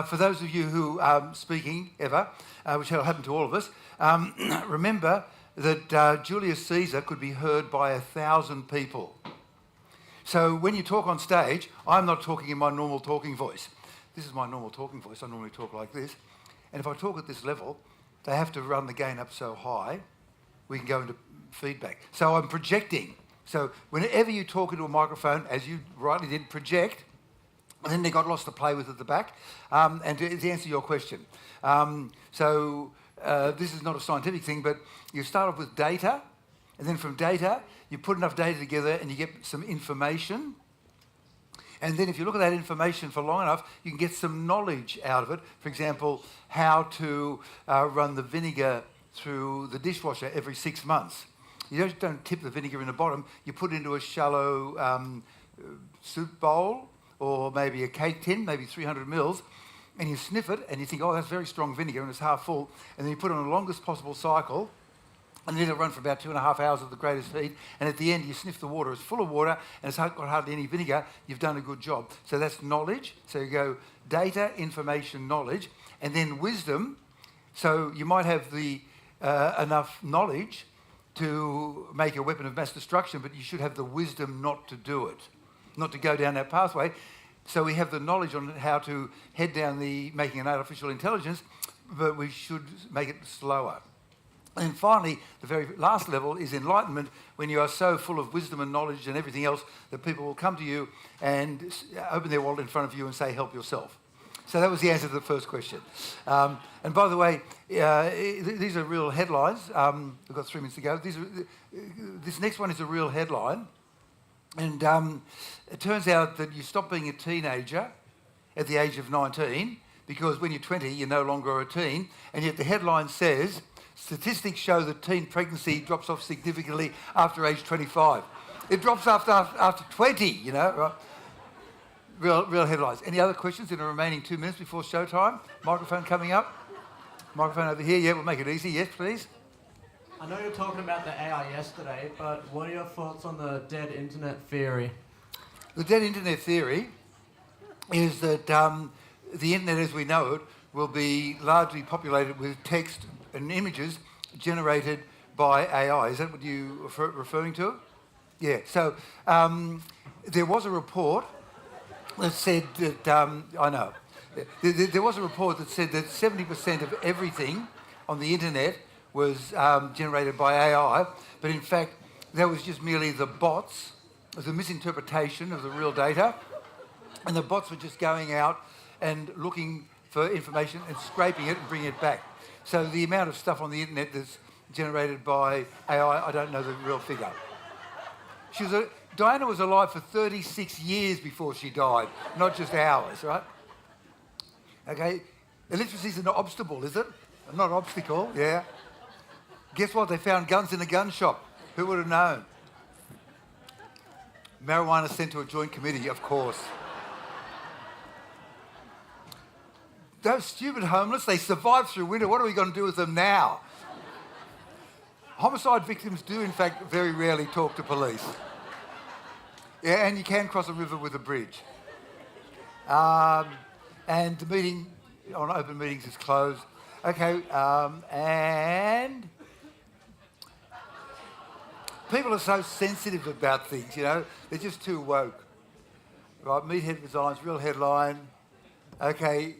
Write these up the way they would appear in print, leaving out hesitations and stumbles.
For those of you who are speaking ever, which will happen to all of us, remember that Julius Caesar could be heard by 1,000 people. So when you talk on stage, I'm not talking in my normal talking voice. This is my normal talking voice. I normally talk like this. And if I talk at this level, they have to run the gain up so high, we can go into feedback. So I'm projecting. So whenever you talk into a microphone, as you rightly did, project, and then they've got lots to play with at the back. And to answer your question, this is not a scientific thing, but you start off with data, and then from data, you put enough data together and you get some information. And then if you look at that information for long enough, you can get some knowledge out of it. For example, how to run the vinegar through the dishwasher every 6 months. You don't tip the vinegar in the bottom. You put it into a shallow soup bowl or maybe a cake tin, maybe 300 mils, and you sniff it and you think, oh, that's very strong vinegar and it's half full. And then you put it on the longest possible cycle, and then it'll run for about 2.5 hours at the greatest heat. And at the end, you sniff the water. It's full of water and it's got hardly any vinegar. You've done a good job. So that's knowledge. So you go data, information, knowledge, and then wisdom. So you might have the enough knowledge to make a weapon of mass destruction, but you should have the wisdom not to do it, not to go down that pathway. So we have the knowledge on how to head down making an artificial intelligence, but we should make it slower. And finally, the very last level is enlightenment, when you are so full of wisdom and knowledge and everything else that people will come to you and open their wallet in front of you and say, help yourself. So that was the answer to the first question. And by the way, these are real headlines. We've got 3 minutes to go. This next one is a real headline. And it turns out that you stop being a teenager at the age of 19, because when you're 20, you're no longer a teen. And yet the headline says, statistics show that teen pregnancy drops off significantly after age 25. It drops after 20, you know, right? Real headlines. Any other questions in the remaining 2 minutes before showtime? Microphone coming up. Microphone over here. Yeah, we'll make it easy. Yes, please. I know you were talking about the AI yesterday, but what are your thoughts on the dead internet theory? The dead internet theory is that the internet as we know it will be largely populated with text and images generated by AI. Is that what you are referring to? Yeah. So there was a report that said that, I know, there was a report that said that 70% of everything on the internet was generated by AI, but in fact, that was just merely the bots. It was a misinterpretation of the real data, and the bots were just going out and looking for information and scraping it and bringing it back. So the amount of stuff on the internet that's generated by AI, I don't know the real figure. Diana was alive for 36 years before she died, not just hours, right? Okay, illiteracy is an obstacle, is it? Not an obstacle, yeah. Guess what? They found guns in a gun shop. Who would have known? Marijuana sent to a joint committee, of course. Those stupid homeless, they survived through winter. What are we going to do with them now? Homicide victims do, in fact, very rarely talk to police. Yeah, and you can cross a river with a bridge. And the meeting on open meetings is closed. Okay, and people are so sensitive about things, you know. They're just too woke. Right, Meathead resigns, real headline. Okay,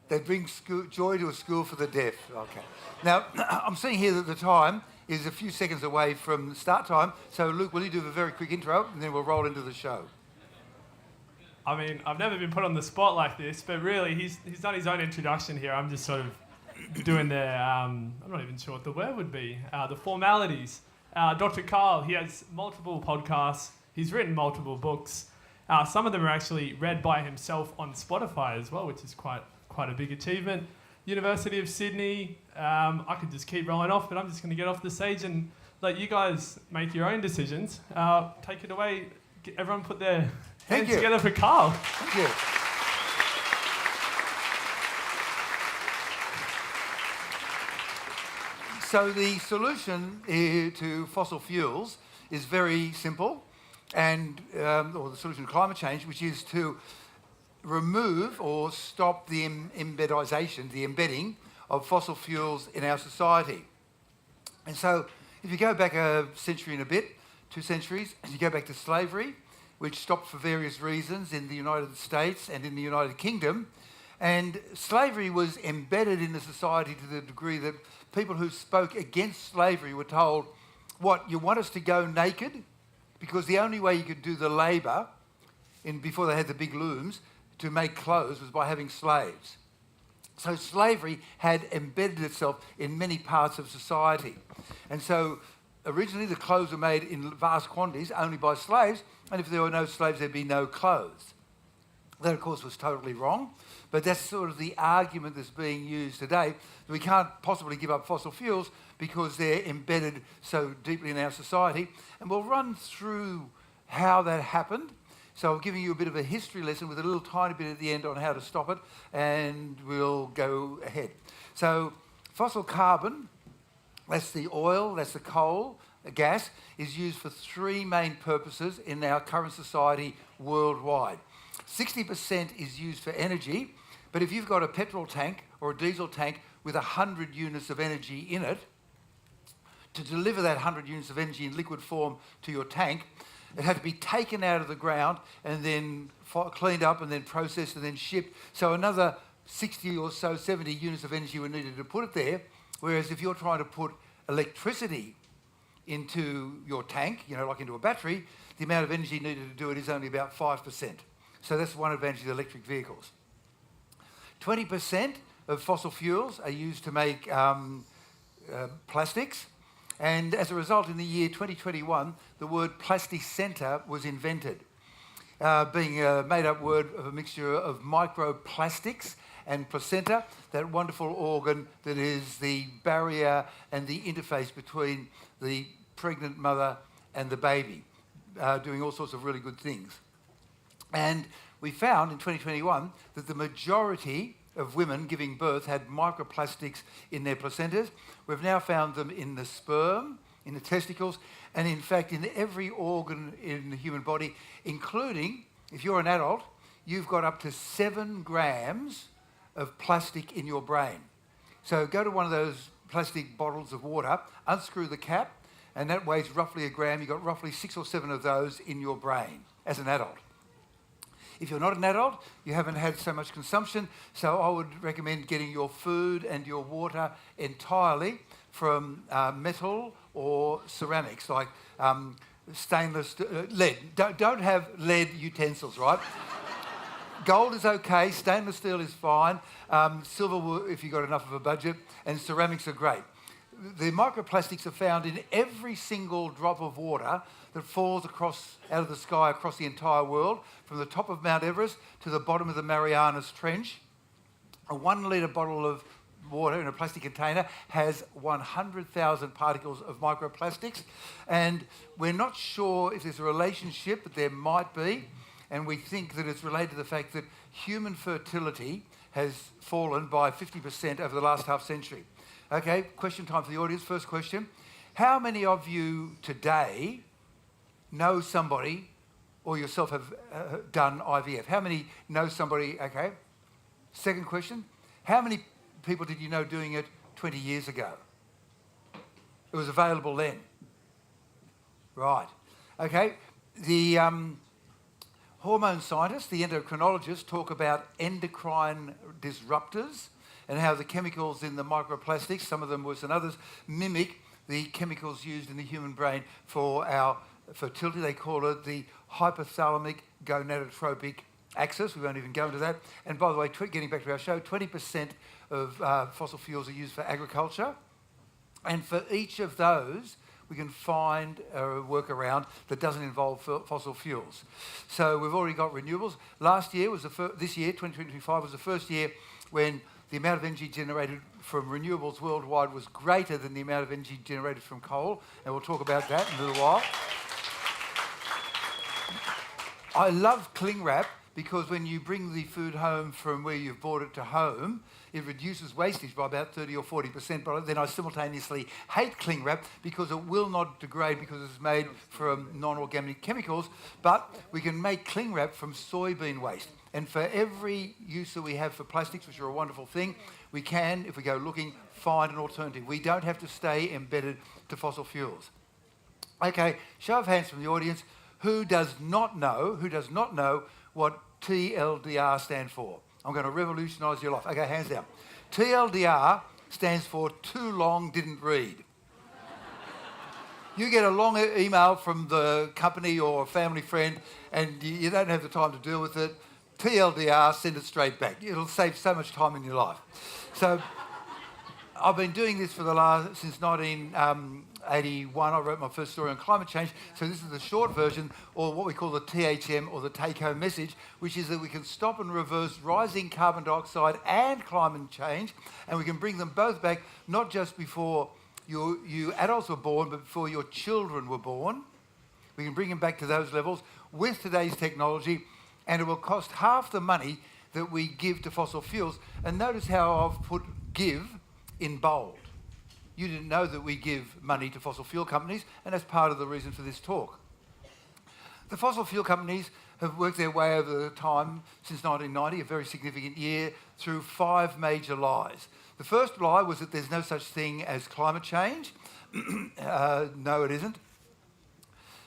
they bring joy to a school for the deaf. Okay. Now, I'm seeing here that the time is a few seconds away from the start time. So, Luke, will you do a very quick intro, and then we'll roll into the show. I mean, I've never been put on the spot like this, but really, he's done his own introduction here. I'm just sort of doing I'm not even sure what the word would be, the formalities. Dr. Karl, he has multiple podcasts. He's written multiple books. Some of them are actually read by himself on Spotify as well, which is quite a big achievement. University of Sydney. I could just keep rolling off, but I'm just going to get off the stage and let you guys make your own decisions. Take it away. Everyone put their hands together for Karl. Thank you. So the solution to fossil fuels is very simple, and or the solution to climate change, which is to remove or stop the embedization, the embedding of fossil fuels in our society. And so if you go back a century and a bit, 2 centuries, you go back to slavery, which stopped for various reasons in the United States and in the United Kingdom. And slavery was embedded in the society to the degree that people who spoke against slavery were told, what, you want us to go naked? Because the only way you could do the labour, before they had the big looms, to make clothes was by having slaves. So slavery had embedded itself in many parts of society. And so originally the clothes were made in vast quantities only by slaves, and if there were no slaves, there'd be no clothes. That, of course, was totally wrong, but that's sort of the argument that's being used today. We can't possibly give up fossil fuels because they're embedded so deeply in our society. And we'll run through how that happened. So I'm giving you a bit of a history lesson with a little tiny bit at the end on how to stop it, and we'll go ahead. So fossil carbon, that's the oil, that's the coal, the gas, is used for 3 main purposes in our current society worldwide. 60% is used for energy, but if you've got a petrol tank or a diesel tank with 100 units of energy in it, to deliver that 100 units of energy in liquid form to your tank, it had to be taken out of the ground and then cleaned up and then processed and then shipped. So another 60 or so, 70 units of energy were needed to put it there. Whereas if you're trying to put electricity into your tank, like into a battery, the amount of energy needed to do it is only about 5%. So that's one advantage of the electric vehicles. 20% of fossil fuels are used to make plastics. And as a result, in the year 2021, the word plasticenta was invented, being a made-up word of a mixture of microplastics and placenta, that wonderful organ that is the barrier and the interface between the pregnant mother and the baby, doing all sorts of really good things. And we found in 2021 that the majority of women giving birth had microplastics in their placentas. We've now found them in the sperm, in the testicles, and in fact in every organ in the human body, including, if you're an adult, you've got up to 7 grams of plastic in your brain. So go to one of those plastic bottles of water, unscrew the cap, and that weighs roughly a gram. You've got roughly 6 or 7 of those in your brain as an adult. If you're not an adult, you haven't had so much consumption, so I would recommend getting your food and your water entirely from metal or ceramics, like stainless, lead. Don't have lead utensils, right? Gold is okay, stainless steel is fine, silver if you've got enough of a budget, and ceramics are great. The microplastics are found in every single drop of water that falls out of the sky across the entire world, from the top of Mount Everest to the bottom of the Marianas Trench. A 1 litre bottle of water in a plastic container has 100,000 particles of microplastics, and we're not sure if there's a relationship, but there might be, and we think that it's related to the fact that human fertility has fallen by 50% over the last half century. Okay, question time for the audience. First question. How many of you today know somebody or yourself have done IVF? How many know somebody? Okay. Second question. How many people did you know doing it 20 years ago? It was available then. Right. Okay. The hormone scientists, the endocrinologists, talk about endocrine disruptors and how the chemicals in the microplastics, some of them worse than others, mimic the chemicals used in the human brain for our fertility. They call it the hypothalamic gonadotropic axis. We won't even go into that. And by the way, getting back to our show, 20% of fossil fuels are used for agriculture. And for each of those, we can find a workaround that doesn't involve fossil fuels. So we've already got renewables. This year, 2025, was the first year when the amount of energy generated from renewables worldwide was greater than the amount of energy generated from coal, and we'll talk about that in a little while. I love cling wrap because when you bring the food home from where you've bought it to home, it reduces wastage by about 30 or 40%, but then I simultaneously hate cling wrap because it will not degrade because it's made from non-organic chemicals, but we can make cling wrap from soybean waste. And for every use that we have for plastics, which are a wonderful thing, we can, if we go looking, find an alternative. We don't have to stay embedded to fossil fuels. Okay, show of hands from the audience. Who does not know what TLDR stand for? I'm going to revolutionise your life. Okay, hands down. TLDR stands for too long didn't read. You get a long email from the company or a family friend and you don't have the time to deal with it. TLDR, send it straight back. It'll save so much time in your life. So I've been doing this since 1981. I wrote my first story on climate change. So this is the short version, or what we call the THM, or the take-home message, which is that we can stop and reverse rising carbon dioxide and climate change, and we can bring them both back, not just before you adults were born, but before your children were born. We can bring them back to those levels with today's technology, and it will cost half the money that we give to fossil fuels. And notice how I've put give in bold. You didn't know that we give money to fossil fuel companies, and that's part of the reason for this talk. The fossil fuel companies have worked their way over the time since 1990, a very significant year, through 5 major lies. The first lie was that there's no such thing as climate change. No, it isn't.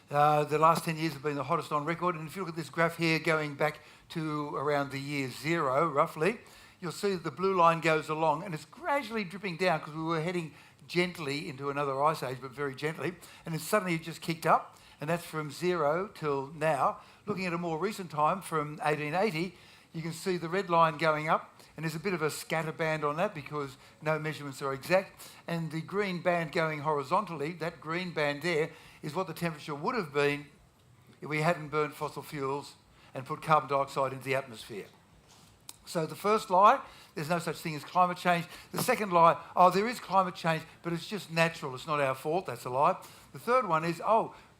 The last 10 years have been the hottest on record, and if you look at this graph here going back to around the year 0, roughly, you'll see that the blue line goes along, and it's gradually dripping down because we were heading gently into another ice age, but very gently, and then suddenly it just kicked up, and that's from 0 till now. Looking at a more recent time, from 1880, you can see the red line going up, and there's a bit of a scatter band on that because no measurements are exact, and the green band going horizontally, that green band there, is what the temperature would have been if we hadn't burned fossil fuels and put carbon dioxide into the atmosphere. So the first lie, there's no such thing as climate change. The second lie, there is climate change, but it's just natural, it's not our fault, that's a lie. The third one is,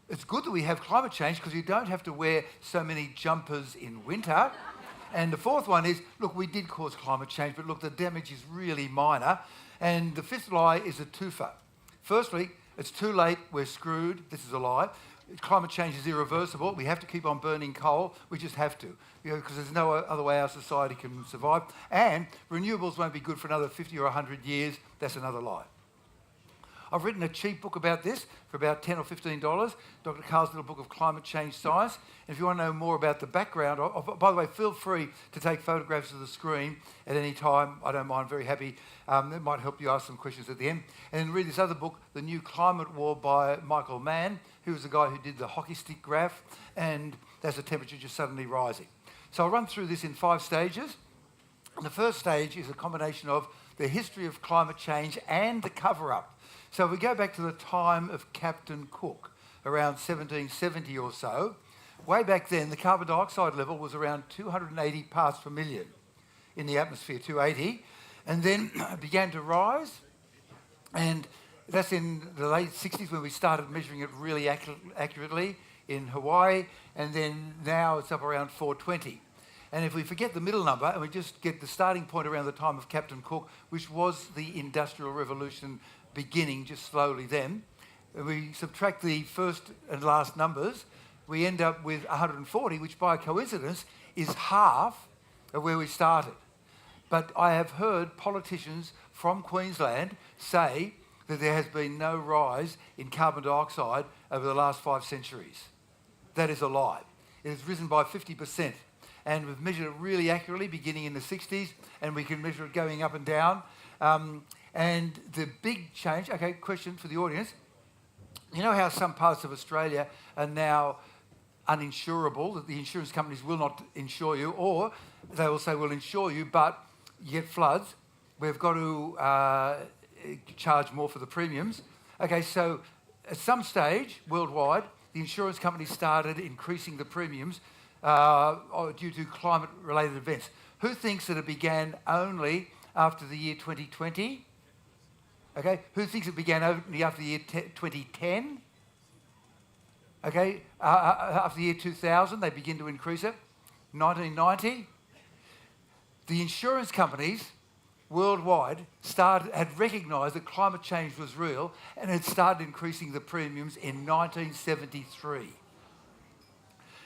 it's good that we have climate change because you don't have to wear so many jumpers in winter. And the fourth one is, look, we did cause climate change, but look, the damage is really minor. And the fifth lie is a twofer. Firstly, it's too late, we're screwed, this is a lie. Climate change is irreversible, we have to keep on burning coal, we just have to, because there's no other way our society can survive. And renewables won't be good for another 50 or 100 years, that's another lie. I've written a cheap book about this for about $10 or $15, Dr. Karl's little book of climate change science. And if you want to know more about the background, by the way, feel free to take photographs of the screen at any time. I don't mind, very happy. It might help you ask some questions at the end. And then read this other book, The New Climate War by Michael Mann, who was the guy who did the hockey stick graph, and that's the temperature just suddenly rising. So I'll run through this in 5 stages. And the first stage is a combination of the history of climate change and the cover-up. So if we go back to the time of Captain Cook, around 1770 or so, way back then the carbon dioxide level was around 280 parts per million in the atmosphere, 280, and then it began to rise, and that's in the late 60s when we started measuring it really accurately in Hawaii, and then now it's up around 420. And if we forget the middle number and we just get the starting point around the time of Captain Cook, which was the Industrial Revolution beginning just slowly then, and we subtract the first and last numbers, we end up with 140, which by coincidence is half of where we started. But I have heard politicians from Queensland say that there has been no rise in carbon dioxide over the last 5 centuries. That is a lie. It has risen by 50%. And we've measured it really accurately beginning in the 60s, and we can measure it going up and down. And the big change, okay, question for the audience. You know how some parts of Australia are now uninsurable, that the insurance companies will not insure you, or they will say, we'll insure you, but you get floods. We've got to charge more for the premiums. Okay, so at some stage worldwide, the insurance companies started increasing the premiums due to climate-related events. Who thinks that it began only after the year 2020? Okay, who thinks it began only after the year 2010? Okay, after the year 2000, they begin to increase it. 1990, the insurance companies worldwide had recognised that climate change was real and had started increasing the premiums in 1973.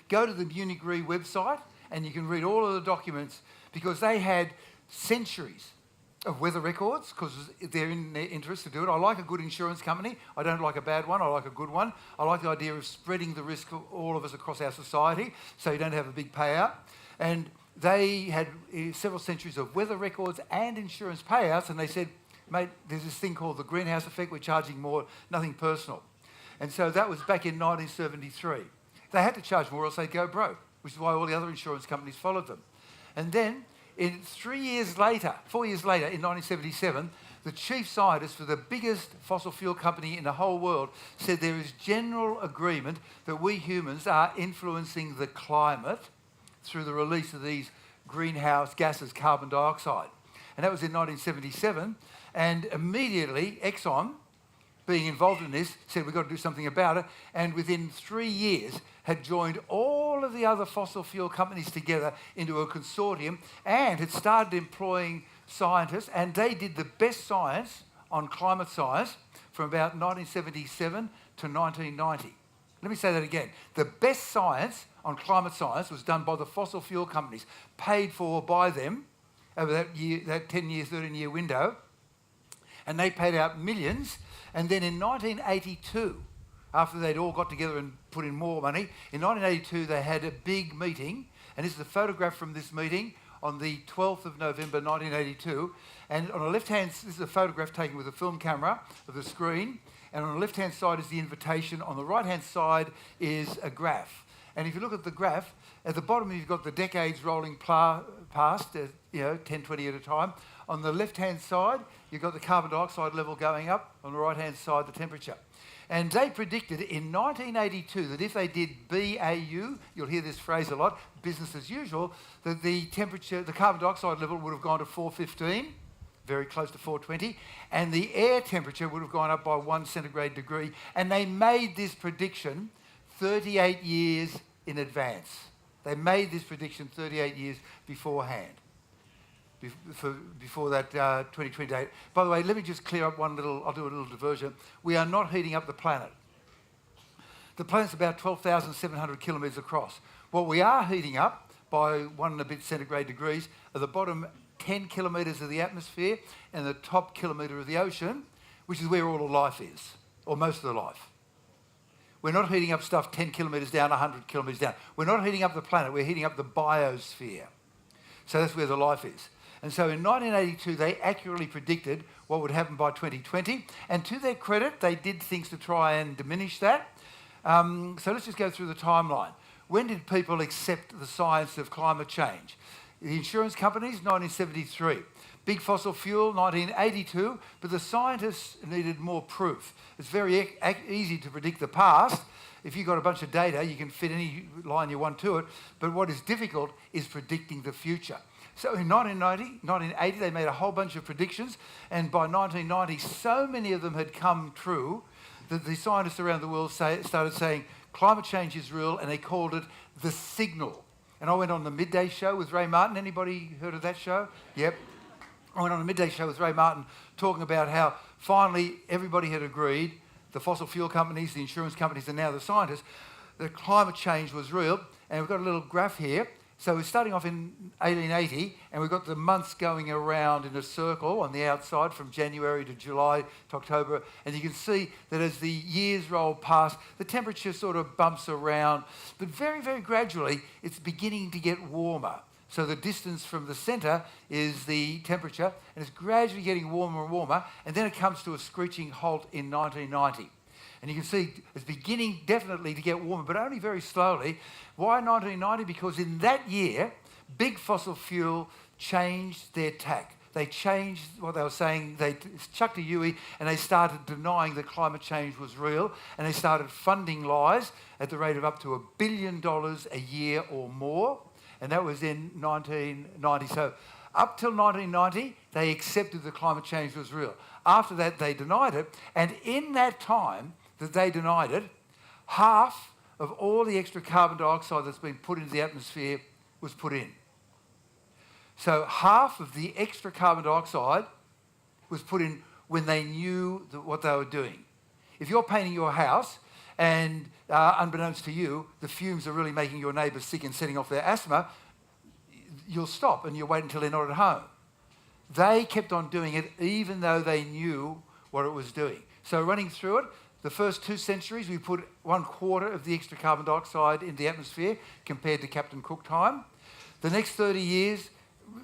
Go to the Munich Re website and you can read all of the documents because they had centuries of weather records because they're in their interest to do it. I like a good insurance company. I don't like a bad one. I like a good one. I like the idea of spreading the risk of all of us across our society so you don't have a big payout. And they had several centuries of weather records and insurance payouts, and they said, mate, there's this thing called the greenhouse effect. We're charging more, nothing personal. And so that was back in 1973. They had to charge more or else they'd go broke, which is why all the other insurance companies followed them. And then 4 years later, in 1977, the chief scientist for the biggest fossil fuel company in the whole world said there is general agreement that we humans are influencing the climate through the release of these greenhouse gases, carbon dioxide. And that was in 1977. And immediately, Exxon, being involved in this, said we've got to do something about it. And within 3 years, had joined all of the other fossil fuel companies together into a consortium and had started employing scientists. And they did the best science on climate science from about 1977 to 1990. Let me say that again. The best science on climate science was done by the fossil fuel companies, paid for by them over that 10-year, 13-year window. And they paid out millions. And then in 1982, after they'd all got together and put in more money, in 1982 they had a big meeting. And this is a photograph from this meeting on the 12th of November 1982. And on the left-hand, this is a photograph taken with a film camera of the screen. And on the left-hand side is the invitation. On the right-hand side is a graph. And if you look at the graph, at the bottom you've got the decades rolling past, 10, 20 at a time. On the left-hand side, you've got the carbon dioxide level going up. On the right-hand side, the temperature. And they predicted in 1982 that if they did BAU, you'll hear this phrase a lot, business as usual, that the temperature, the carbon dioxide level would have gone to 415, very close to 420, and the air temperature would have gone up by 1 centigrade degree. And they made this prediction 38 years in advance. They made this prediction 38 years beforehand, before that 2020 date. By the way, let me just clear up I'll do a little diversion. We are not heating up the planet. The planet's about 12,700 kilometres across. What we are heating up by 1 and a bit centigrade degrees are the bottom 10 kilometres of the atmosphere and the top kilometre of the ocean, which is where all the life is, or most of the life. We're not heating up stuff 10 kilometres down, 100 kilometres down. We're not heating up the planet, we're heating up the biosphere. So that's where the life is. And so in 1982, they accurately predicted what would happen by 2020. And to their credit, they did things to try and diminish that. So let's just go through the timeline. When did people accept the science of climate change? The insurance companies, 1973. Big fossil fuel, 1982. But the scientists needed more proof. It's very easy to predict the past. If you've got a bunch of data, you can fit any line you want to it. But what is difficult is predicting the future. So in 1980, they made a whole bunch of predictions, and by 1990, so many of them had come true that the scientists around the world started saying climate change is real, and they called it the signal. And I went on the Midday Show with Ray Martin. Anybody heard of that show? Yep. I went on a Midday Show with Ray Martin talking about how finally everybody had agreed, the fossil fuel companies, the insurance companies, and now the scientists, that climate change was real. And we've got a little graph here. So we're starting off in 1880, and we've got the months going around in a circle on the outside from January to July to October. And you can see that as the years roll past, the temperature sort of bumps around. But very, very gradually, it's beginning to get warmer. So the distance from the centre is the temperature, and it's gradually getting warmer and warmer. And then it comes to a screeching halt in 1990. And you can see it's beginning definitely to get warmer, but only very slowly. Why 1990? Because in that year, big fossil fuel changed their tack. They changed what they were saying. They chucked a Yui and they started denying that climate change was real, and they started funding lies at the rate of up to $1 billion a year or more. And that was in 1990. So up till 1990, they accepted that climate change was real. After that, they denied it. And in that time that they denied it, half of all the extra carbon dioxide that's been put into the atmosphere was put in. So half of the extra carbon dioxide was put in when they knew what they were doing. If you're painting your house and unbeknownst to you, the fumes are really making your neighbours sick and setting off their asthma, you'll stop and you'll wait until they're not at home. They kept on doing it even though they knew what it was doing. So running through it, the first 2 centuries, we put 1/4 of the extra carbon dioxide in the atmosphere compared to Captain Cook time. The next 30 years,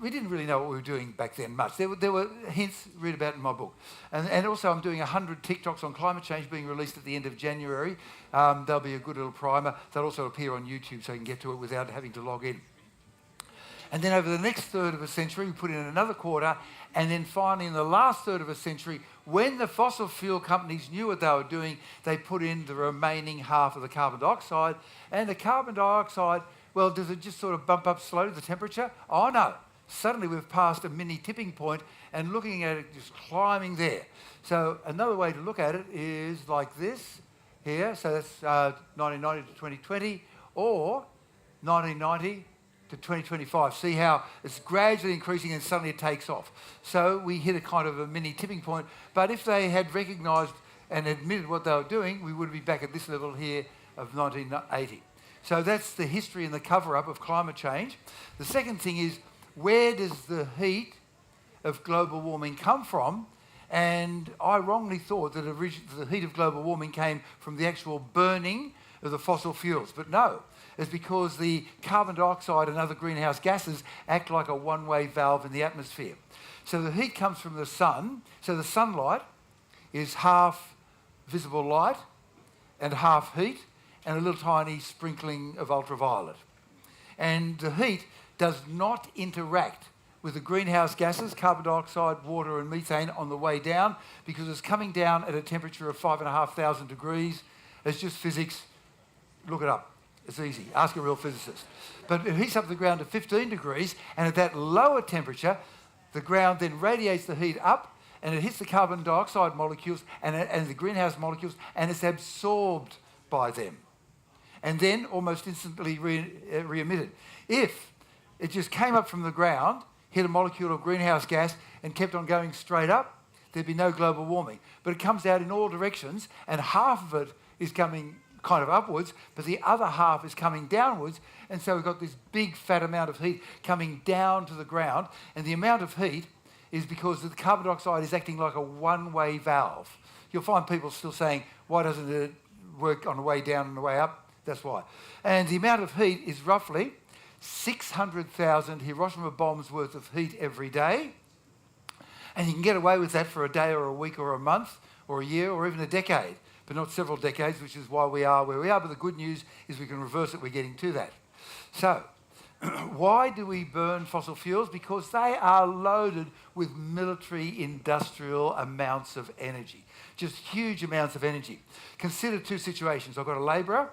we didn't really know what we were doing back then much. There were hints, read about in my book. And also I'm doing 100 TikToks on climate change being released at the end of January. They'll be a good little primer. They'll also appear on YouTube so you can get to it without having to log in. And then over the next third of a century, we put in another 1/4. And then finally, in the last third of a century, when the fossil fuel companies knew what they were doing, they put in the remaining half of the carbon dioxide. And the carbon dioxide, well, does it just sort of bump up slowly the temperature? Oh, no. Suddenly we've passed a mini tipping point and looking at it just climbing there. So another way to look at it is like this here. So that's 1990 to 2020 or 1990 to 2025. See how it's gradually increasing and suddenly it takes off. So we hit a kind of a mini tipping point. But if they had recognised and admitted what they were doing, we would be back at this level here of 1980. So that's the history and the cover-up of climate change. The second thing is, where does the heat of global warming come from? And I wrongly thought that the heat of global warming came from the actual burning of the fossil fuels. But no, it's because the carbon dioxide and other greenhouse gases act like a one-way valve in the atmosphere. So the heat comes from the sun. So the sunlight is half visible light and half heat and a little tiny sprinkling of ultraviolet. And the heat does not interact with the greenhouse gases, carbon dioxide, water and methane on the way down because it's coming down at a temperature of 5,500 degrees. It's just physics. Look it up. It's easy. Ask a real physicist. But it heats up the ground to 15 degrees, and at that lower temperature, the ground then radiates the heat up, and it hits the carbon dioxide molecules and the greenhouse molecules, and it's absorbed by them. And then almost instantly re-emitted. If it just came up from the ground, hit a molecule of greenhouse gas, and kept on going straight up, there'd be no global warming. But it comes out in all directions, and half of it is coming kind of upwards, but the other half is coming downwards, and so we've got this big fat amount of heat coming down to the ground, and the amount of heat is because the carbon dioxide is acting like a one-way valve. You'll find people still saying, why doesn't it work on the way down and the way up? That's why. And the amount of heat is roughly 600,000 Hiroshima bombs worth of heat every day, and you can get away with that for a day or a week or a month or a year or even a decade, but not several decades, which is why we are where we are. But the good news is we can reverse it. We're getting to that. So why do we burn fossil fuels? Because they are loaded with military industrial amounts of energy, just huge amounts of energy. Consider 2 situations. I've got a labourer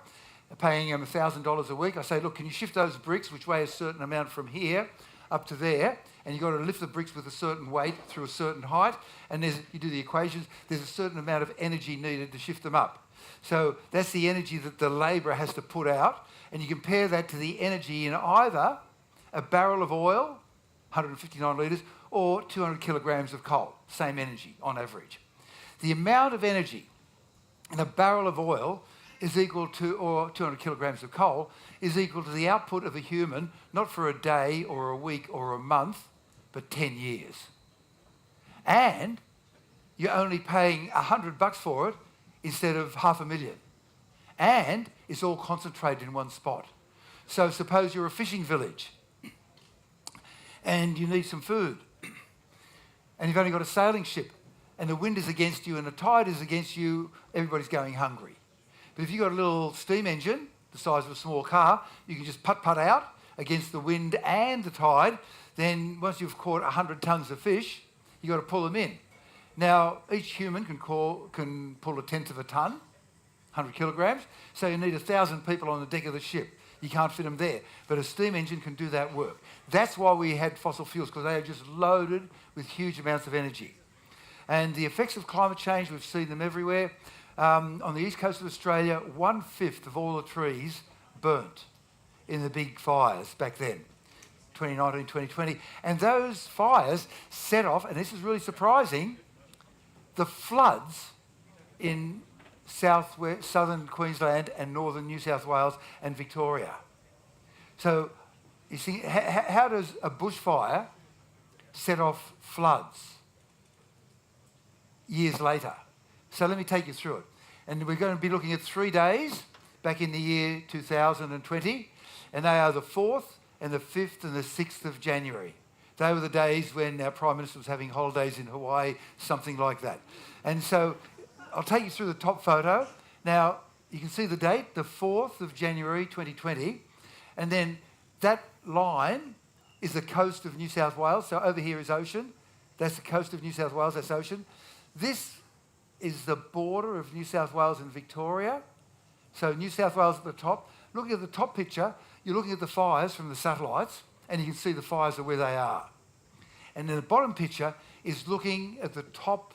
paying him $1,000 a week. I say, look, can you shift those bricks, which weigh a certain amount from here up to there, and you've got to lift the bricks with a certain weight through a certain height, and you do the equations, there's a certain amount of energy needed to shift them up. So that's the energy that the labourer has to put out, and you compare that to the energy in either a barrel of oil, 159 litres, or 200 kilograms of coal, same energy on average. The amount of energy in a barrel of oil is equal to, or 200 kilograms of coal, is equal to the output of a human, not for a day or a week or a month, but 10 years. And you're only paying $100 for it instead of $500,000. And it's all concentrated in one spot. So suppose you're a fishing village and you need some food and you've only got a sailing ship and the wind is against you and the tide is against you, everybody's going hungry. But if you've got a little steam engine, the size of a small car, you can just putt out against the wind and the tide. Then once you've caught 100 tonnes of fish, you've got to pull them in. Now, each human can pull 1/10 of a tonne, 100 kilograms, so you need 1,000 people on the deck of the ship. You can't fit them there. But a steam engine can do that work. That's why we had fossil fuels, because they are just loaded with huge amounts of energy. And the effects of climate change, we've seen them everywhere. On the east coast of Australia, 1/5 of all the trees burnt in the big fires back then, 2019, 2020. And those fires set off, and this is really surprising, the floods in southern Queensland and northern New South Wales and Victoria. So You see, how does a bushfire set off floods years later? So let me take you through it. And we're going to be looking at 3 days back in the year 2020, and they are the 4th and the 5th and the 6th of January. They were the days when our Prime Minister was having holidays in Hawaii, something like that. And so I'll take you through the top photo. Now, you can see the date, the 4th of January 2020, and then that line is the coast of New South Wales. So over here is ocean. That's the coast of New South Wales, that's ocean. This is the border of New South Wales and Victoria. So New South Wales at the top. Looking at the top picture, you're looking at the fires from the satellites, and you can see the fires are where they are. And then the bottom picture is looking at the top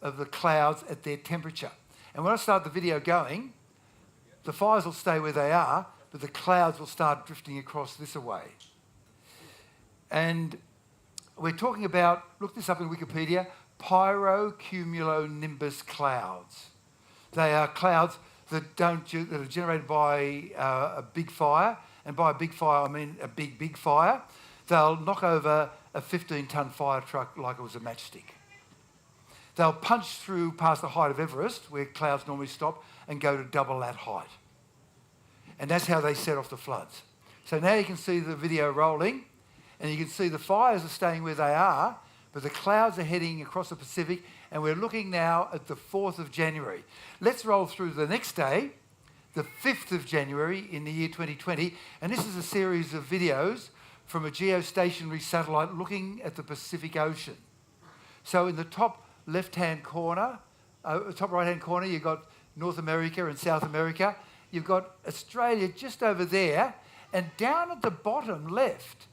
of the clouds at their temperature. And when I start the video going, the fires will stay where they are, but the clouds will start drifting across this away. And we're talking about, look this up in Wikipedia, pyrocumulonimbus clouds. They are clouds that are generated by a big fire, and by a big fire I mean a big fire. They'll knock over a 15-tonne fire truck like it was a matchstick. They'll punch through past the height of Everest, where clouds normally stop, and go to double that height. And that's how they set off the floods. So now you can see the video rolling, and you can see the fires are staying where they are, but the clouds are heading across the Pacific, and we're looking now at the 4th of January. Let's roll through the next day, the 5th of January in the year 2020, and this is a series of videos from a geostationary satellite looking at the Pacific Ocean. So in the top left-hand corner, top right-hand corner, you've got North America and South America. You've got Australia just over there, and down at the bottom left,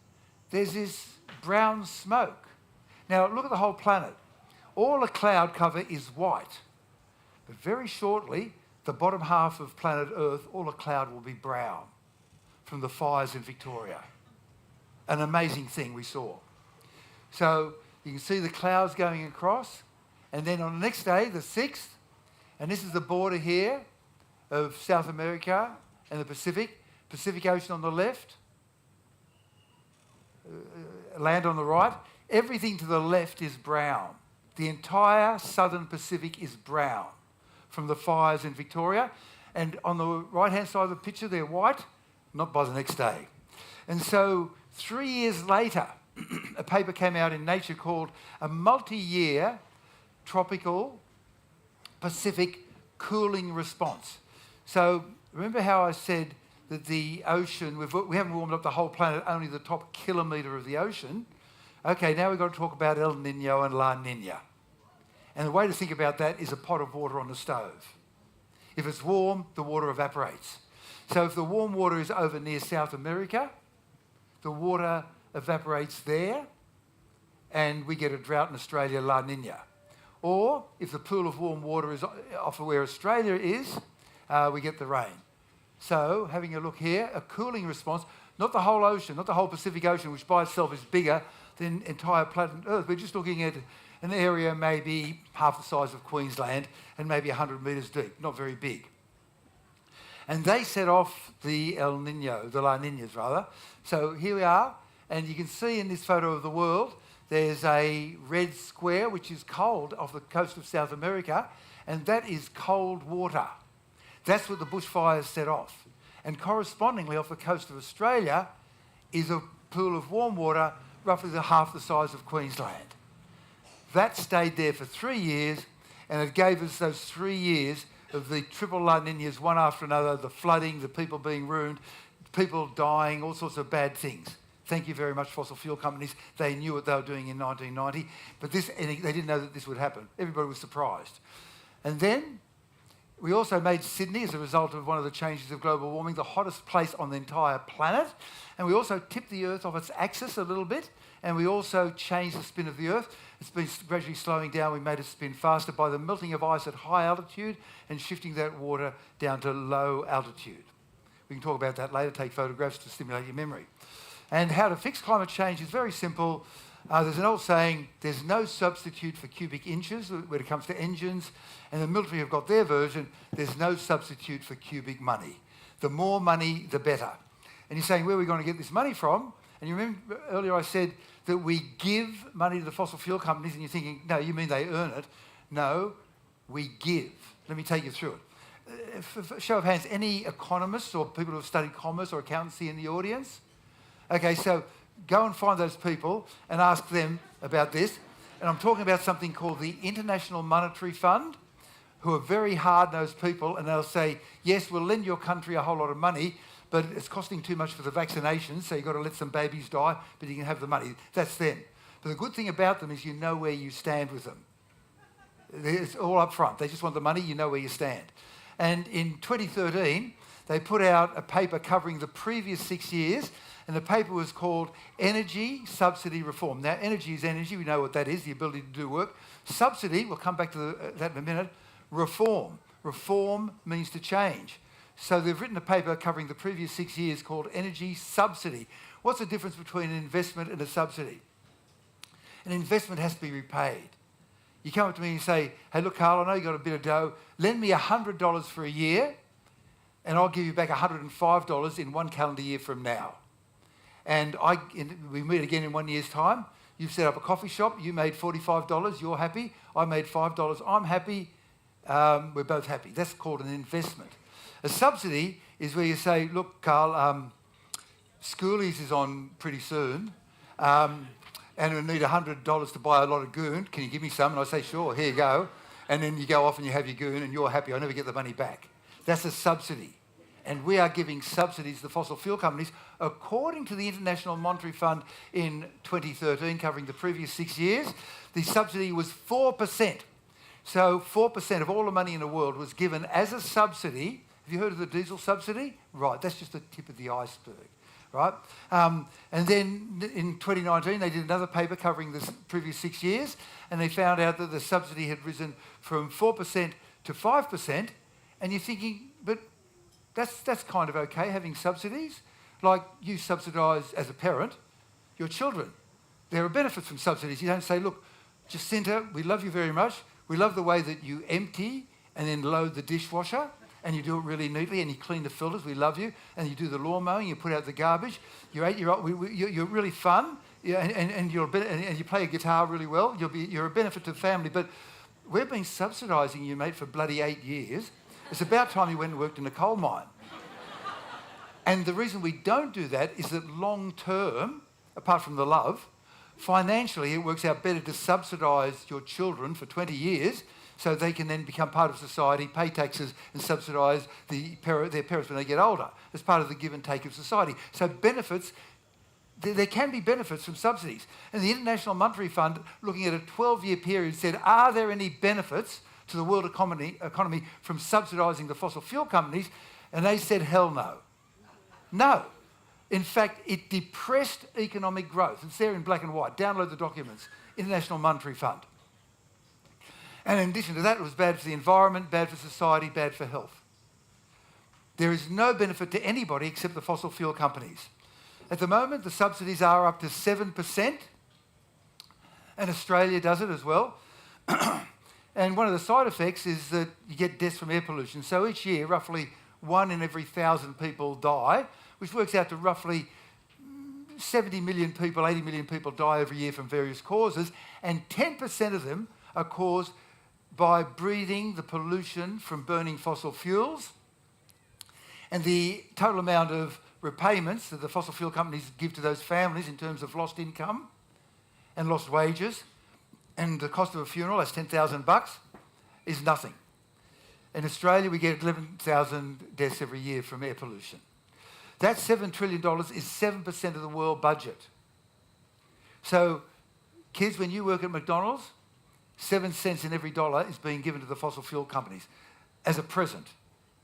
there's this brown smoke. Now, look at the whole planet. All the cloud cover is white, but very shortly, the bottom half of planet Earth, all the cloud will be brown from the fires in Victoria. An amazing thing we saw. So you can see the clouds going across, and then on the next day, the 6th, and this is the border here of South America and the Pacific Ocean on the left, land on the right. Everything to the left is brown. The entire southern Pacific is brown from the fires in Victoria. And on the right-hand side of the picture, they're white, not by the next day. And so 3 years later, a paper came out in Nature called A Multi-Year Tropical Pacific Cooling Response. So remember how I said that the ocean, we haven't warmed up the whole planet, only the top kilometre of the ocean. Okay, now we've got to talk about El Nino and La Nina. And the way to think about that is a pot of water on the stove. If it's warm, the water evaporates. So if the warm water is over near South America, the water evaporates there, and we get a drought in Australia, La Nina. Or if the pool of warm water is off of where Australia is, we get the rain. So having a look here, a cooling response, not the whole ocean, not the whole Pacific Ocean, which by itself is bigger than entire planet Earth. We're just looking at an area maybe half the size of Queensland and maybe 100 metres deep, not very big. And they set off the El Nino, the La Ninas rather. So here we are, and you can see in this photo of the world, there's a red square which is cold off the coast of South America, and that is cold water. That's what the bushfires set off. And correspondingly off the coast of Australia is a pool of warm water roughly half the size of Queensland. That stayed there for 3 years, and it gave us those 3 years of the triple La Ninas, one after another, the flooding, the people being ruined, people dying, all sorts of bad things. Thank you very much, fossil fuel companies. They knew what they were doing in 1990, but they didn't know that this would happen. Everybody was surprised. And then we also made Sydney, as a result of one of the changes of global warming, the hottest place on the entire planet. And we also tipped the Earth off its axis a little bit, and we also changed the spin of the Earth. It's been gradually slowing down. We made it spin faster by the melting of ice at high altitude and shifting that water down to low altitude. We can talk about that later, take photographs to stimulate your memory. And how to fix climate change is very simple. There's an old saying, there's no substitute for cubic inches when it comes to engines, and the military have got their version, there's no substitute for cubic money. The more money, the better. And you're saying, where are we going to get this money from? And you remember earlier I said that we give money to the fossil fuel companies, and you're thinking, no, you mean they earn it. No, we give. Let me take you through it. For show of hands, any economists or people who have studied commerce or accountancy in the audience? Okay, so go and find those people and ask them about this. And I'm talking about something called the International Monetary Fund, who are very hard-nosed people, and they'll say, yes, we'll lend your country a whole lot of money, but it's costing too much for the vaccinations, so you've got to let some babies die, but you can have the money. That's them. But the good thing about them is you know where you stand with them. It's all up front. They just want the money, you know where you stand. And in 2013, they put out a paper covering the previous 6 years, and the paper was called Energy Subsidy Reform. Now, energy is energy. We know what that is, the ability to do work. Subsidy, we'll come back to that in a minute. Reform. Reform means to change. So they've written a paper covering the previous 6 years called Energy Subsidy. What's the difference between an investment and a subsidy? An investment has to be repaid. You come up to me and you say, hey, look, Karl, I know you've got a bit of dough. Lend me $100 for a year, and I'll give you back $105 in 1 calendar year from now. And we meet again in 1 year's time. You've set up a coffee shop. You made $45. You're happy. I made $5. I'm happy. We're both happy. That's called an investment. A subsidy is where you say, look, Karl, schoolies is on pretty soon, and we need $100 to buy a lot of goon. Can you give me some? And I say, sure, here you go. And then you go off and you have your goon and you're happy. I never get the money back. That's a subsidy. And we are giving subsidies to the fossil fuel companies. According to the International Monetary Fund in 2013, covering the previous 6 years, the subsidy was 4%. So 4% of all the money in the world was given as a subsidy. Have you heard of the diesel subsidy? Right, that's just the tip of the iceberg, right? And then in 2019, they did another paper covering the previous 6 years, and they found out that the subsidy had risen from 4% to 5%. And you're thinking, but that's kind of okay, having subsidies. Like you subsidise, as a parent, your children. There are benefits from subsidies. You don't say, look, Jacinta, we love you very much. We love the way that you empty and then load the dishwasher, and you do it really neatly, and you clean the filters. We love you. And you do the lawn mowing, you put out the garbage. You're 8 year old. You're really fun, yeah, and you play a guitar really well. You're a benefit to the family. But we've been subsidising you, mate, for bloody 8 years. It's about time you went and worked in a coal mine. And the reason we don't do that is that long term, apart from the love, financially it works out better to subsidise your children for 20 years so they can then become part of society, pay taxes and subsidise their parents when they get older as part of the give and take of society. So benefits, there can be benefits from subsidies. And the International Monetary Fund, looking at a 12-year period, said, are there any benefits to the world economy from subsidising the fossil fuel companies? And they said, hell no. No. In fact, it depressed economic growth. It's there in black and white. Download the documents. International Monetary Fund. And in addition to that, it was bad for the environment, bad for society, bad for health. There is no benefit to anybody except the fossil fuel companies. At the moment, the subsidies are up to 7%, and Australia does it as well. And one of the side effects is that you get deaths from air pollution. So each year, roughly 1 in every 1,000 people die, which works out to roughly 70 million people, 80 million people die every year from various causes, and 10% of them are caused by breathing the pollution from burning fossil fuels. And the total amount of repayments that the fossil fuel companies give to those families in terms of lost income and lost wages, and the cost of a funeral, that's $10,000, is nothing. In Australia, we get 11,000 deaths every year from air pollution. That $7 trillion is 7% of the world budget. So, kids, when you work at McDonald's, 7 cents in every dollar is being given to the fossil fuel companies as a present.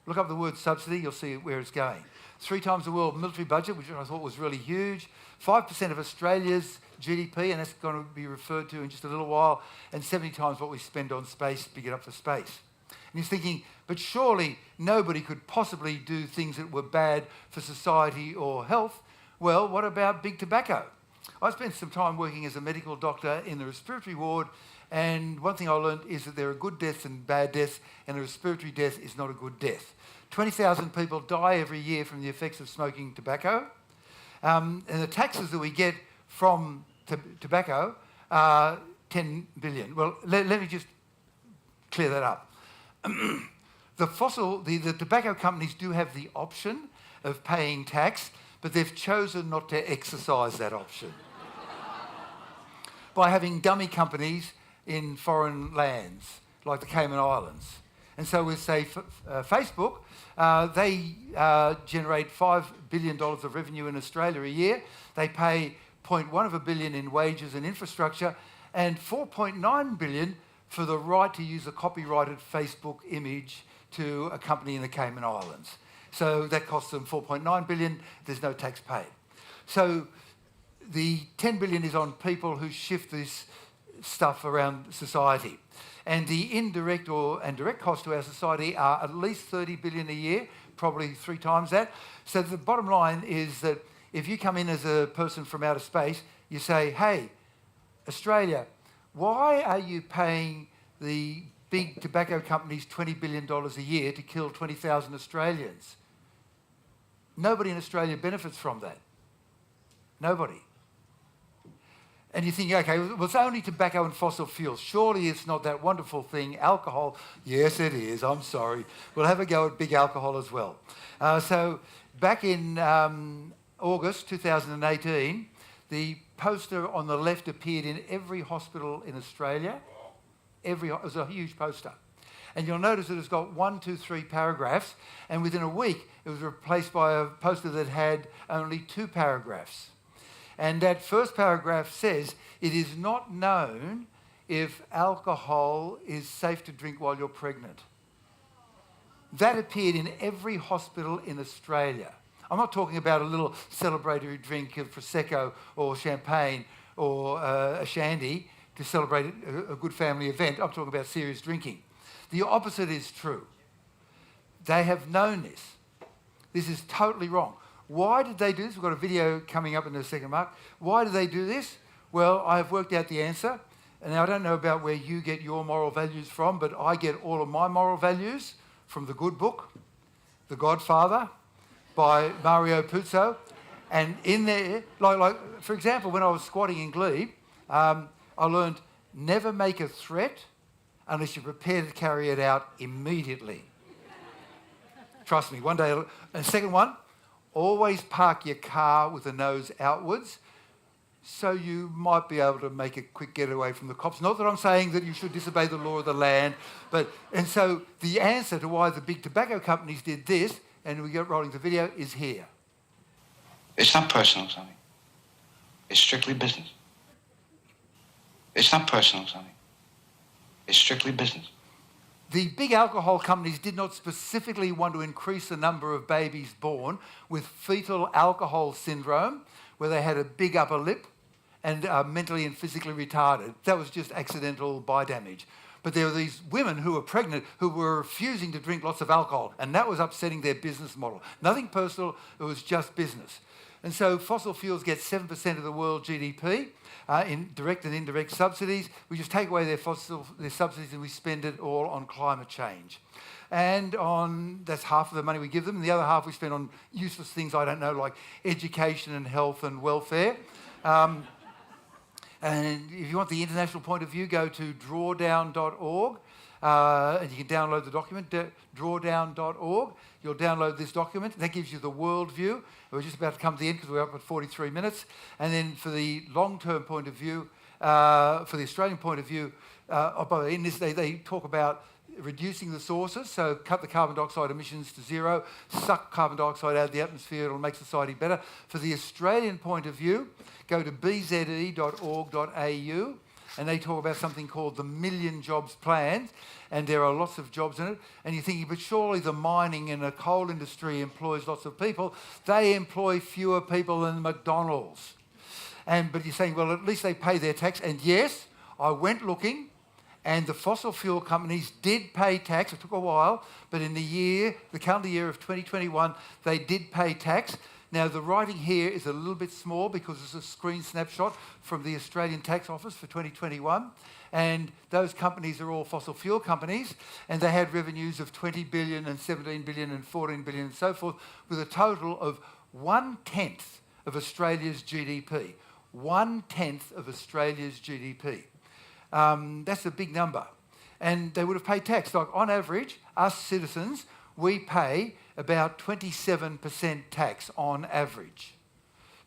Look up the word subsidy, you'll see where it's going. 3 times the world military budget, which I thought was really huge. 5% of Australia's GDP, and that's going to be referred to in just a little while, and 70 times what we spend on space to get up for space. And he's thinking, but surely nobody could possibly do things that were bad for society or health. Well, what about big tobacco? I spent some time working as a medical doctor in the respiratory ward, and one thing I learned is that there are good deaths and bad deaths, and a respiratory death is not a good death. 20,000 people die every year from the effects of smoking tobacco, and the taxes that we get from tobacco are 10 billion. Well, let me just clear that up. The tobacco companies do have the option of paying tax, but they've chosen not to exercise that option by having dummy companies in foreign lands, like the Cayman Islands. And so with, say, Facebook, they generate $5 billion of revenue in Australia a year. They pay 0.1 billion in wages and infrastructure, and 4.9 billion for the right to use a copyrighted Facebook image to a company in the Cayman Islands. So that costs them 4.9 billion, there's no tax paid. So the 10 billion is on people who shift this stuff around society. And the indirect and direct costs to our society are at least 30 billion a year, probably 3 times that. So the bottom line is that if you come in as a person from outer space, you say, hey, Australia, why are you paying the big tobacco companies $20 billion a year to kill 20,000 Australians? Nobody in Australia benefits from that. Nobody. And you think, okay, well, it's only tobacco and fossil fuels. Surely it's not that wonderful thing, alcohol. Yes, it is. I'm sorry. We'll have a go at big alcohol as well. So back in August 2018, the poster on the left appeared in every hospital in Australia. It was a huge poster. And you'll notice that it's got 1, 2, 3 paragraphs, and within a week it was replaced by a poster that had only 2 paragraphs. And that first paragraph says, it is not known if alcohol is safe to drink while you're pregnant. That appeared in every hospital in Australia. I'm not talking about a little celebratory drink of Prosecco or champagne or a shandy to celebrate a good family event. I'm talking about serious drinking. The opposite is true. They have known this. This is totally wrong. Why did they do this? We've got a video coming up in a second, Mark. Why do they do this? Well, I've worked out the answer. And I don't know about where you get your moral values from, but I get all of my moral values from the good book, The Godfather, by Mario Puzo. And in there, like for example, when I was squatting in Glebe, I learned never make a threat unless you're prepared to carry it out immediately. Trust me, one day. And second one, always park your car with the nose outwards so you might be able to make a quick getaway from the cops. Not that I'm saying that you should disobey the law of the land, and so the answer to why the big tobacco companies did this, and we get rolling the video, is here. It's not personal, Sonny. It's strictly business. It's not personal, Sonny. It's strictly business. The big alcohol companies did not specifically want to increase the number of babies born with fetal alcohol syndrome, where they had a big upper lip and are mentally and physically retarded. That was just accidental bye damage. But there were these women who were pregnant who were refusing to drink lots of alcohol, and that was upsetting their business model. Nothing personal, it was just business. And so fossil fuels get 7% of the world GDP in direct and indirect subsidies. We just take away their subsidies and we spend it all on climate change. And that's half of the money we give them, and the other half we spend on useless things, I don't know, like education and health and welfare. And if you want the international point of view, go to drawdown.org. And you can download the document, drawdown.org. You'll download this document. That gives you the world view. We're just about to come to the end because we're up at 43 minutes. And then for the long-term point of view, for the Australian point of view, by the way, in this they talk about reducing the sources, so cut the carbon dioxide emissions to zero, suck carbon dioxide out of the atmosphere, it'll make society better. For the Australian point of view, go to bze.org.au, and they talk about something called the Million Jobs Plan, and there are lots of jobs in it. And you're thinking, but surely the mining and the coal industry employs lots of people. They employ fewer people than McDonald's. But you're saying, well, at least they pay their tax. And yes, I went looking, and the fossil fuel companies did pay tax. It took a while, but in the calendar year of 2021, they did pay tax. Now, the writing here is a little bit small because it's a screen snapshot from the Australian Tax Office for 2021. And those companies are all fossil fuel companies, and they had revenues of 20 billion and 17 billion and 14 billion and so forth, with a total of 1/10 of Australia's GDP. 1/10 of Australia's GDP. That's a big number. And they would have paid tax. Like on average, us citizens, we pay about 27% tax on average.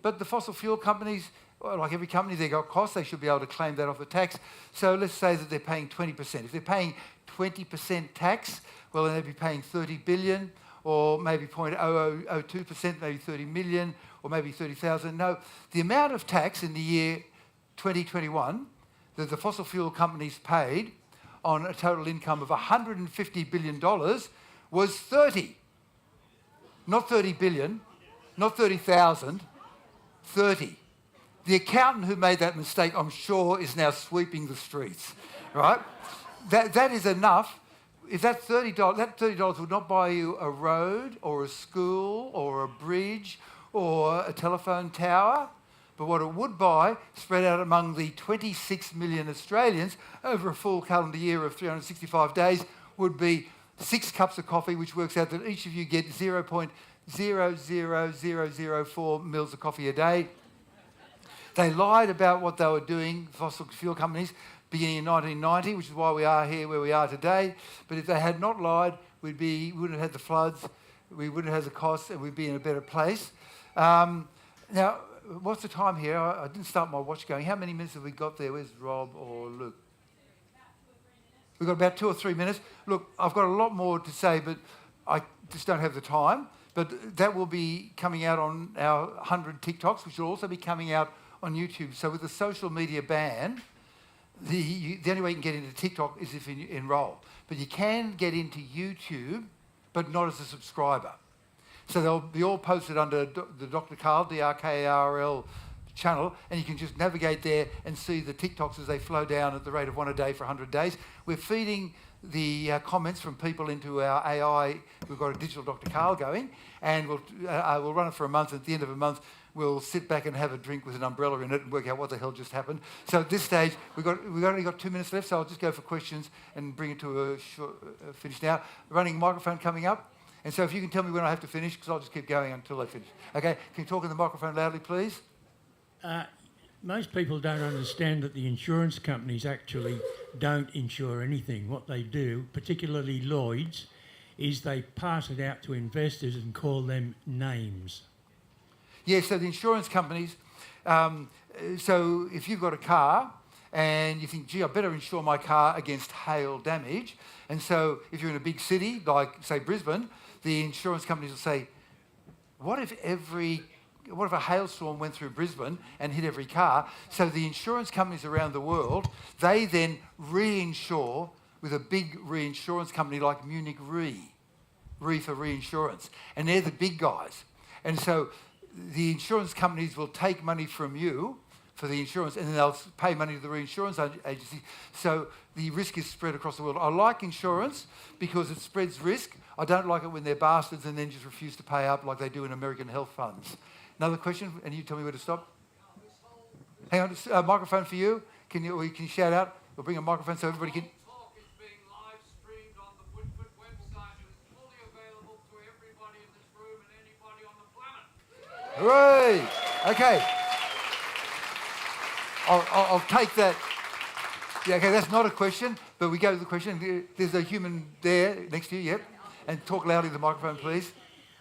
But the fossil fuel companies, well, like every company, they've got costs. They should be able to claim that off the tax. So let's say that they're paying 20%. If they're paying 20% tax, well, then they'd be paying 30 billion, or maybe 0.002%, maybe 30 million, or maybe 30,000. No, the amount of tax in the year 2021 that the fossil fuel companies paid on a total income of $150 billion was 30. Not 30 billion, not 30,000, 30. The accountant who made that mistake, I'm sure, is now sweeping the streets, right? That is enough. If that $30 would not buy you a road or a school or a bridge or a telephone tower, but what it would buy, spread out among the 26 million Australians over a full calendar year of 365 days, would be 6 cups of coffee, which works out that each of you get 0.00004 mils of coffee a day. They lied about what they were doing, fossil fuel companies, beginning in 1990, which is why we are here where we are today. But if they had not lied, we wouldn't have had the floods, we wouldn't have had the costs, and we'd be in a better place. Now, what's the time here? I didn't start my watch going. How many minutes have we got there? Where's Rob or Luke? We've got about 2 or 3 minutes. Look, I've got a lot more to say, but I just don't have the time. But that will be coming out on our 100 TikToks, which will also be coming out on YouTube. So with the social media ban, the only way you can get into TikTok is if you enroll. But you can get into YouTube, but not as a subscriber. So they'll be all posted under the Dr. Karl, DRKRL channel, and you can just navigate there and see the TikToks as they flow down at the rate of 1 a day for 100 days. We're feeding the comments from people into our AI. We've got a digital Dr. Karl going, and we'll run it for a month. At the end of a month, we'll sit back and have a drink with an umbrella in it and work out what the hell just happened. So at this stage, we've only got 2 minutes left, so I'll just go for questions and bring it to a short finish now. Running microphone coming up. And so if you can tell me when I have to finish, because I'll just keep going until they finish. Okay, can you talk in the microphone loudly, please? Most people don't understand that the insurance companies actually don't insure anything. What they do, particularly Lloyd's, is they pass it out to investors and call them names. Yeah, so the insurance companies, so if you've got a car and you think, gee, I better insure my car against hail damage, and so if you're in a big city, like, say, Brisbane, the insurance companies will say, what if a hailstorm went through Brisbane and hit every car? So the insurance companies around the world, they then reinsure with a big reinsurance company like Munich Re for reinsurance. And they're the big guys. And so the insurance companies will take money from you for the insurance, and then they'll pay money to the reinsurance agency. So the risk is spread across the world. I like insurance because it spreads risk. I don't like it when they're bastards and then just refuse to pay up like they do in American health funds. Another question, and you tell me where to stop. Hang on, a microphone for you. Can you shout out? We'll bring a microphone so everybody can. Talk is being live streamed on the Woodford website and is fully available to everybody in this room and anybody on the planet. Hooray! Okay. I'll take that. Yeah, okay, that's not a question, but we go to the question. There's a human there next to you, yep. And talk loudly to the microphone, please.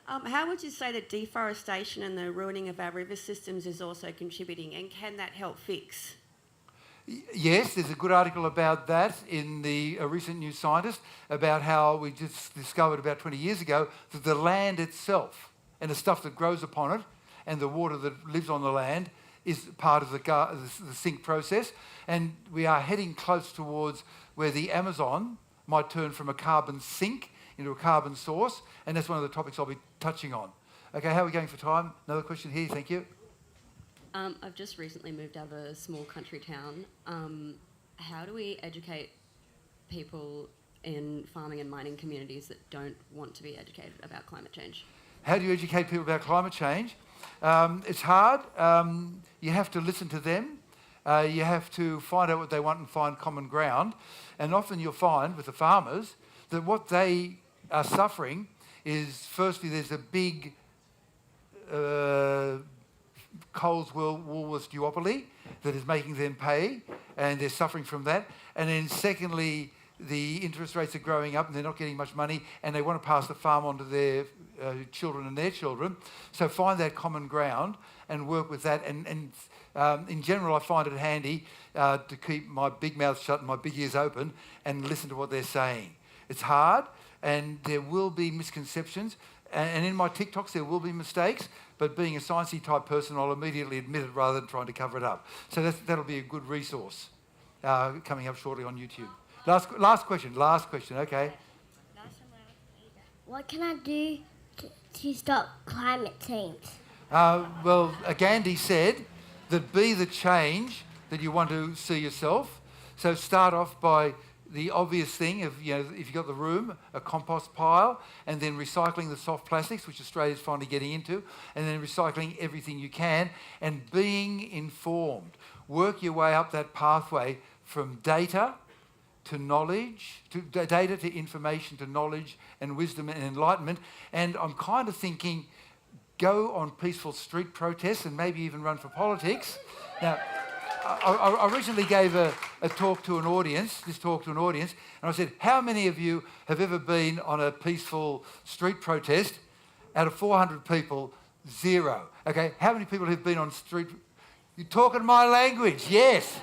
How would you say that deforestation and the ruining of our river systems is also contributing, and can that help fix? Yes, there's a good article about that in the recent New Scientist about how we just discovered about 20 years ago that the land itself and the stuff that grows upon it and the water that lives on the land is part of the sink process. And we are heading close towards where the Amazon might turn from a carbon sink into a carbon source, and that's one of the topics I'll be touching on. Okay, how are we going for time? Another question here, thank you. I've just recently moved out of a small country town. How do we educate people in farming and mining communities that don't want to be educated about climate change? How do you educate people about climate change? It's hard. You have to listen to them. You have to find out what they want and find common ground. And often you'll find with the farmers that what they are suffering is, firstly, there's a big Coles Woolworths duopoly that is making them pay, and they're suffering from that. And then secondly, the interest rates are growing up and they're not getting much money, and they want to pass the farm on to their children and their children. So find that common ground and work with that. And in general, I find it handy to keep my big mouth shut and my big ears open and listen to what they're saying. It's hard, and there will be misconceptions. And in my TikToks, there will be mistakes, but being a sciencey type person, I'll immediately admit it rather than trying to cover it up. So that'll be a good resource coming up shortly on YouTube. Last question, okay. What can I do to stop climate change? Well, Gandhi said that be the change that you want to see yourself. So start off by the obvious thing of, if you've got the room, a compost pile, and then recycling the soft plastics, which Australia's finally getting into, and then recycling everything you can, and being informed. Work your way up that pathway from data to knowledge, to data to information to knowledge and wisdom and enlightenment. And I'm kind of thinking, go on peaceful street protests and maybe even run for politics. Now, I recently gave a talk to an audience, and I said, how many of you have ever been on a peaceful street protest? Out of 400 people, 0. Okay, how many people have been on street? You're talking my language, yes.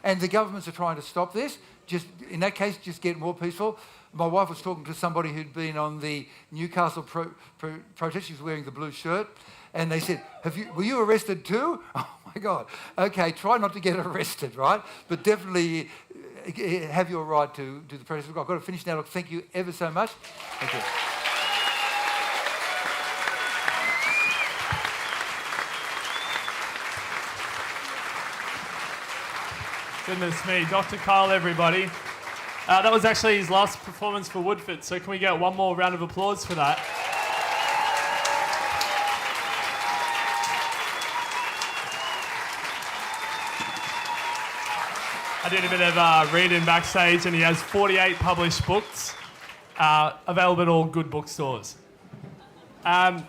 And the governments are trying to stop this. Just in that case, just get more peaceful. My wife was talking to somebody who'd been on the Newcastle protest. She was wearing the blue shirt. And they said, were you arrested too? Oh my God. Okay, try not to get arrested, right? But definitely have your right to do the protest. I've got to finish now. Look, thank you ever so much. Thank you. Goodness me, Dr. Karl, everybody. That was actually his last performance for Woodford, so can we get one more round of applause for that? I did a bit of reading backstage, and he has 48 published books available at all good bookstores. It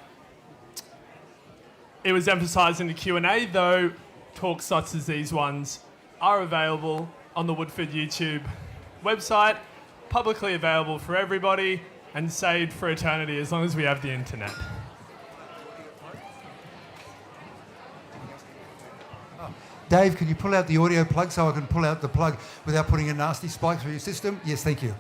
was emphasised in the Q&A, though talks such as these ones are available on the Woodford YouTube website, publicly available for everybody, and saved for eternity as long as we have the internet. Dave, can you pull out the audio plug so I can pull out the plug without putting a nasty spike through your system? Yes, thank you.